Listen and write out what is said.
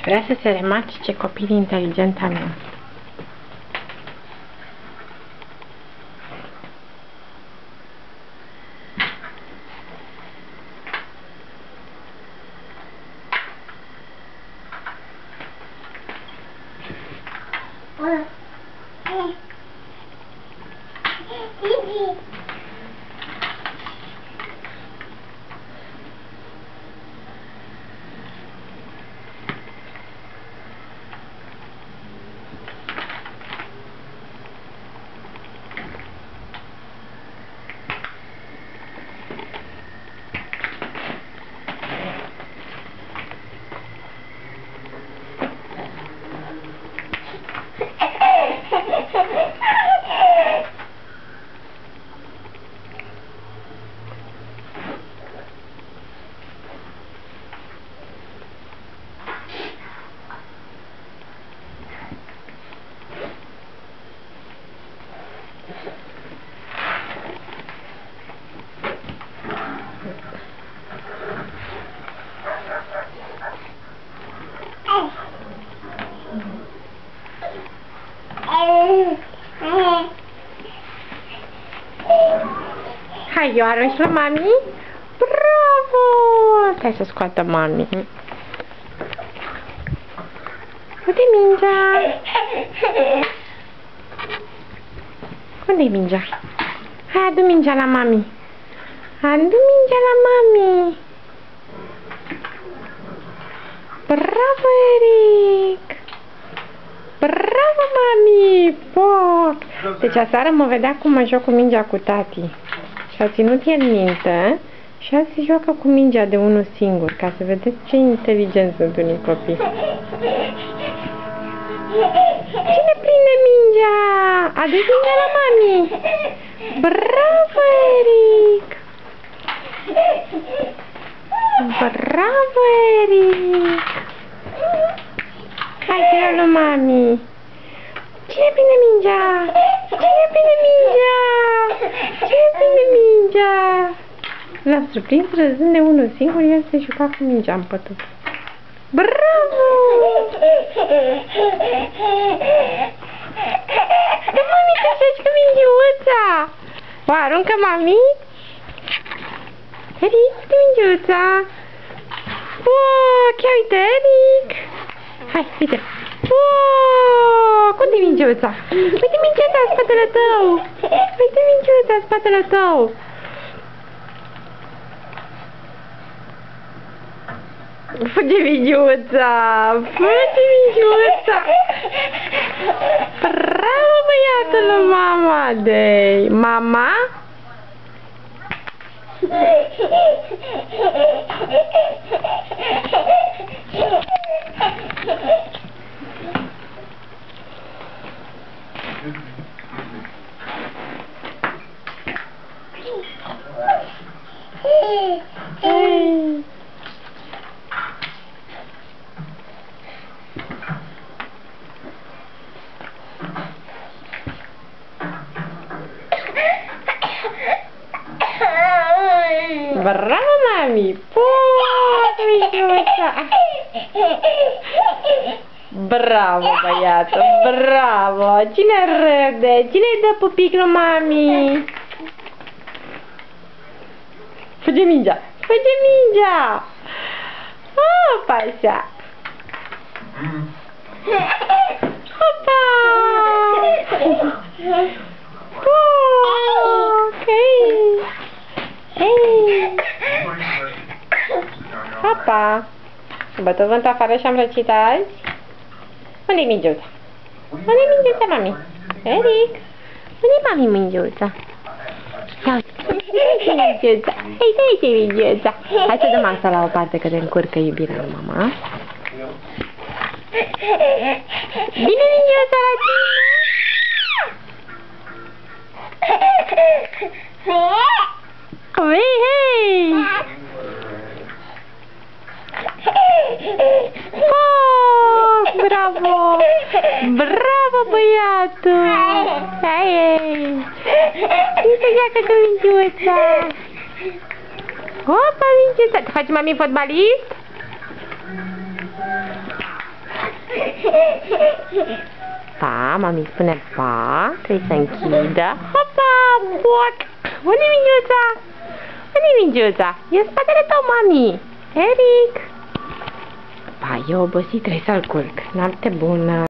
Vrea să se remarce ce copil inteligent am eu. Hai, eu arunci la mami? Bravo! Stai să scoată mami. Unde-i mingea? Unde-i mingea? Hai, adu mingea la mami. Adu mingea la mami. Bravo, Eric! Bravo, mami! Poc! Deci aseară mă vedea cum mă joc cu mingea cu tati. Și a ținut el minte și azi se joacă cu mingea de unul singur, ca să vedeți ce inteligenți sunt unii copii. Cine prinde mingea? Adu-i mingea la mami! Bravo, Eric! Bravo, Eric! Hai, te lui mami! Cine prinde mingea? Cine prinde mingea? Cine prinde mingea? L-a surprins răzând de unul singur, el se juca cu mingea în pătut. Bravo! Dă mami să joci cu mingiuța! O aruncă mami? Eric, uite mingiuța! Chiar uite, Eric! Hai, uite! Unde-i mingiuța? Uite mingiuța în spatele tău! Uite mingiuța în spatele tău! Fuge mingiuța! Fuge mingiuța! Bravo, băiatul mama de mama! Hey. Bravo, mami! Bravo, băiatul! Bravo! Cine râde? Cine-i dă pupic lui mami? Fuge mingea! Fuge mingea! Opa, așa! Opa! Ok! Hei! Opa! Bătut vânt afară și am răcit azi? Unde-i mingiuța? Unde-i mingiuța, mami? Eric! Unde-i mami mingiuța? Ia uite, mingiuța! Hei, stai ce mingiuța! Hai să dăm asta la o parte că te încurcă iubirea lui mama. Bine, mingiuța, la tine! Hei, hei! Bravo! Bravo, băiatul! Hai! Cine se joacă cu mingiuța? Opa, mingiuța! Te faci mami fotbalist? Pa, mami spune pa, trebuie să închidă. Hopa, poc! Unde-i mingiuța? Unde-i mingiuța? E în spatele tău, mami. Eric! Pa, e obosit, trebuie să-l culc. Noapte bună!